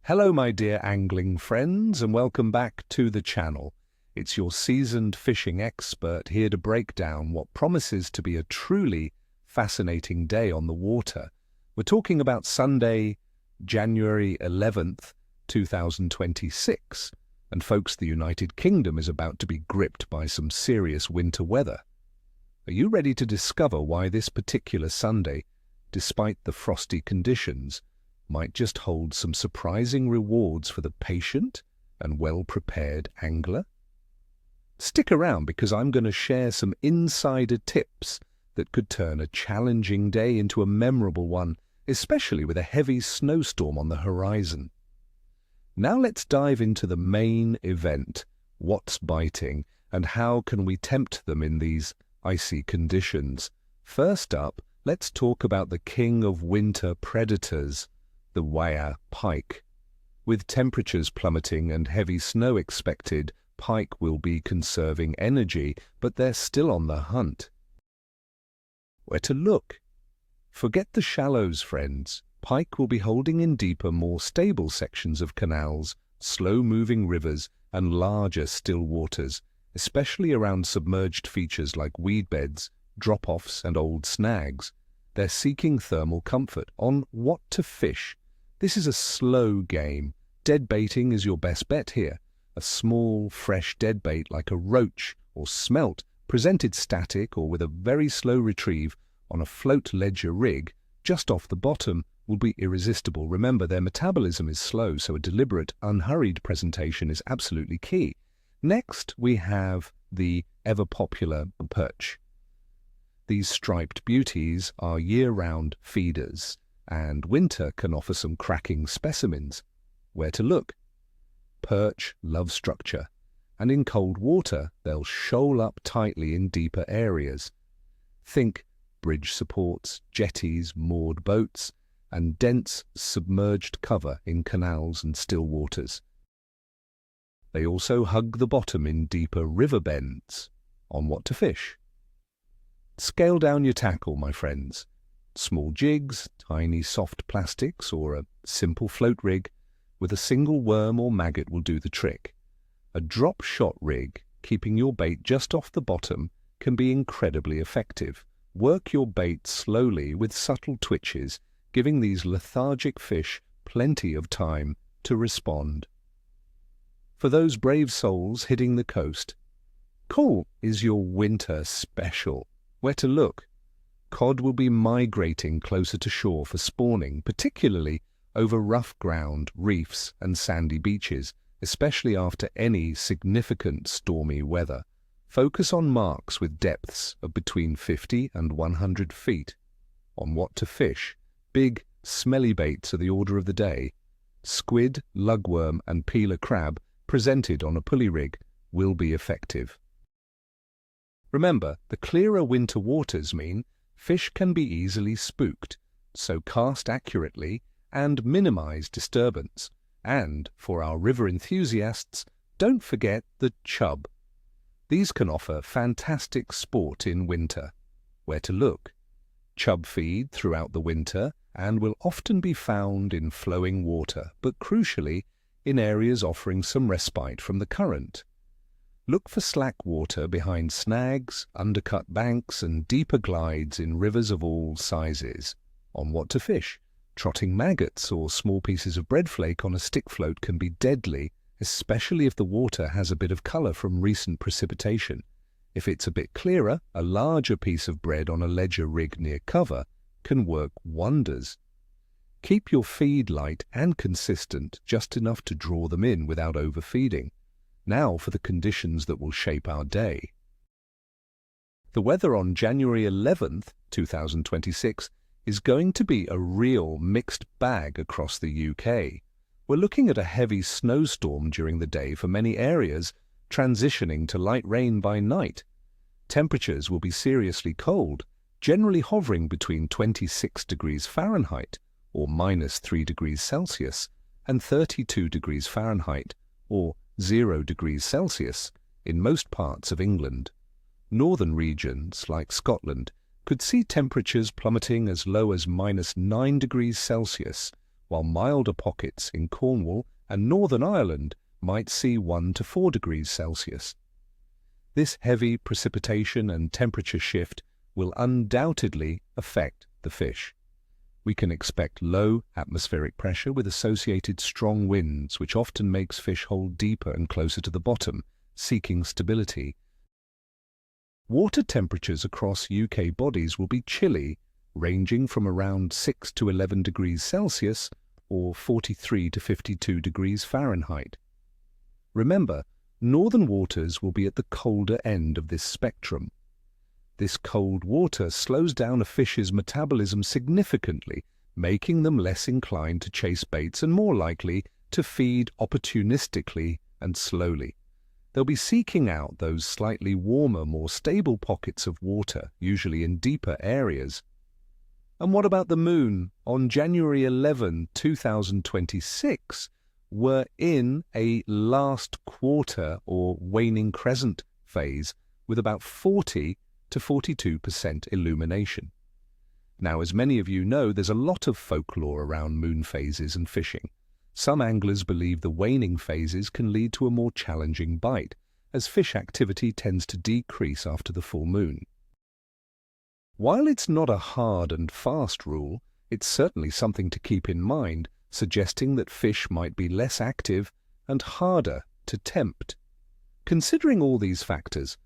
Hello, my dear angling friends, and welcome back to the channel. It's your seasoned fishing expert here to break down what promises to be a truly fascinating day on the water. We're talking about Sunday, January 11th, 2026. And folks, the United Kingdom is about to be gripped by some serious winter weather. Are you ready to discover why this particular Sunday, despite the frosty conditions, might just hold some surprising rewards for the patient and well-prepared angler? Stick around because I'm going to share some insider tips that could turn a challenging day into a memorable one, especially with a heavy snowstorm on the horizon. Now let's dive into the main event, what's biting, and how can we tempt them in these icy conditions. First up, let's talk about the king of winter predators, the pike. With temperatures plummeting and heavy snow expected, pike will be conserving energy, but they're still on the hunt. Where to look? Forget the shallows, friends. Pike will be holding in deeper, more stable sections of canals, slow-moving rivers, and larger still waters, especially around submerged features like weed beds, drop-offs, and old snags. They're seeking thermal comfort on what to fish. This is a slow game. Dead baiting is your best bet here. A small, fresh dead bait like a roach or smelt, presented static or with a very slow retrieve on a float ledger rig just off the bottom, will be irresistible. Remember, their metabolism is slow, so a deliberate, unhurried presentation is absolutely key. Next, we have the ever-popular perch. These striped beauties are year-round feeders, and winter can offer some cracking specimens. Where to look? Perch love structure, and in cold water they'll shoal up tightly in deeper areas. Think bridge supports, jetties, moored boats, and dense submerged cover in canals and still waters. They also hug the bottom in deeper river bends. On what to fish? Scale down your tackle, my friends. Small jigs, tiny soft plastics, or a simple float rig with a single worm or maggot will do the trick. A drop shot rig, keeping your bait just off the bottom, can be incredibly effective. Work your bait slowly with subtle twitches, giving these lethargic fish plenty of time to respond. For those brave souls hitting the coast, cod is your winter special. Where to look? Cod will be migrating closer to shore for spawning, particularly over rough ground, reefs and sandy beaches, especially after any significant stormy weather. Focus on marks with depths of between 50 and 100 feet. On what to fish? Big, smelly baits are the order of the day. Squid, lugworm and peeler crab, presented on a pulley rig, will be effective. Remember, the clearer winter waters mean fish can be easily spooked, so cast accurately and minimize disturbance. And for our river enthusiasts, don't forget the chub. These can offer fantastic sport in winter. Where to look? Chub feed throughout the winter and will often be found in flowing water, but crucially, in areas offering some respite from the current. Look for slack water behind snags, undercut banks, and deeper glides in rivers of all sizes. On what to fish? Trotting maggots or small pieces of bread flake on a stick float can be deadly, especially if the water has a bit of color from recent precipitation. If it's a bit clearer, a larger piece of bread on a ledger rig near cover can work wonders. Keep your feed light and consistent, just enough to draw them in without overfeeding. Now for the conditions that will shape our day. The weather on January 11th, 2026 is going to be a real mixed bag across the UK. We're looking at a heavy snowstorm during the day for many areas, transitioning to light rain by night. Temperatures will be seriously cold, generally hovering between 26 degrees Fahrenheit, or -3 degrees Celsius, and 32 degrees Fahrenheit, or 0 degrees Celsius, in most parts of England. Northern regions, like Scotland, could see temperatures plummeting as low as -9 degrees Celsius, while milder pockets in Cornwall and Northern Ireland might see 1 to 4 degrees Celsius. This heavy precipitation and temperature shift will undoubtedly affect the fish. We can expect low atmospheric pressure with associated strong winds, which often makes fish hold deeper and closer to the bottom, seeking stability. Water temperatures across UK bodies will be chilly, ranging from around 6 to 11 degrees Celsius or 43 to 52 degrees Fahrenheit. Remember, northern waters will be at the colder end of this spectrum. This cold water slows down a fish's metabolism significantly, making them less inclined to chase baits and more likely to feed opportunistically and slowly. They'll be seeking out those slightly warmer, more stable pockets of water, usually in deeper areas. And what about the moon? On January 11, 2026, we're in a last quarter or waning crescent phase with about 40 to 42% illumination. Now, as many of you know, there's a lot of folklore around moon phases and fishing. Some anglers believe the waning phases can lead to a more challenging bite, as fish activity tends to decrease after the full moon. While it's not a hard and fast rule, it's certainly something to keep in mind, suggesting that fish might be less active and harder to tempt. Considering all these factors,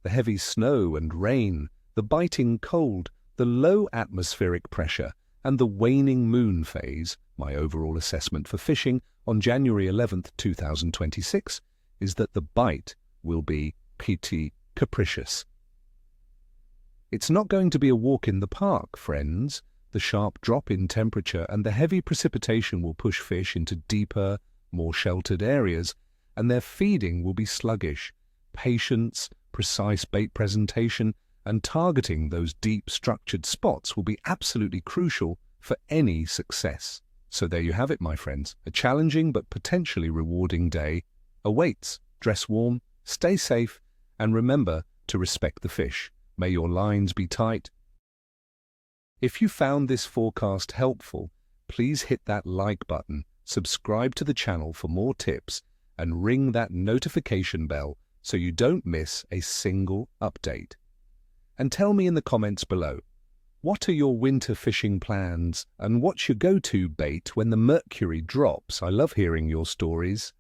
the heavy snow and rain, the biting cold, the low atmospheric pressure, and the waning moon phase, my overall assessment for fishing on January 11, 2026, is that the bite will be pretty capricious. It's not going to be a walk in the park, friends. The sharp drop in temperature and the heavy precipitation will push fish into deeper, more sheltered areas, and their feeding will be sluggish. Patience, precise bait presentation, and targeting those deep structured spots will be absolutely crucial for any success. So there you have it, my friends. A challenging but potentially rewarding day awaits. Dress warm, stay safe, and remember to respect the fish. May your lines be tight. If you found this forecast helpful, please hit that like button, subscribe to the channel for more tips, and ring that notification bell so you don't miss a single update. And tell me in the comments below, what are your winter fishing plans and what's your go-to bait when the mercury drops? I love hearing your stories.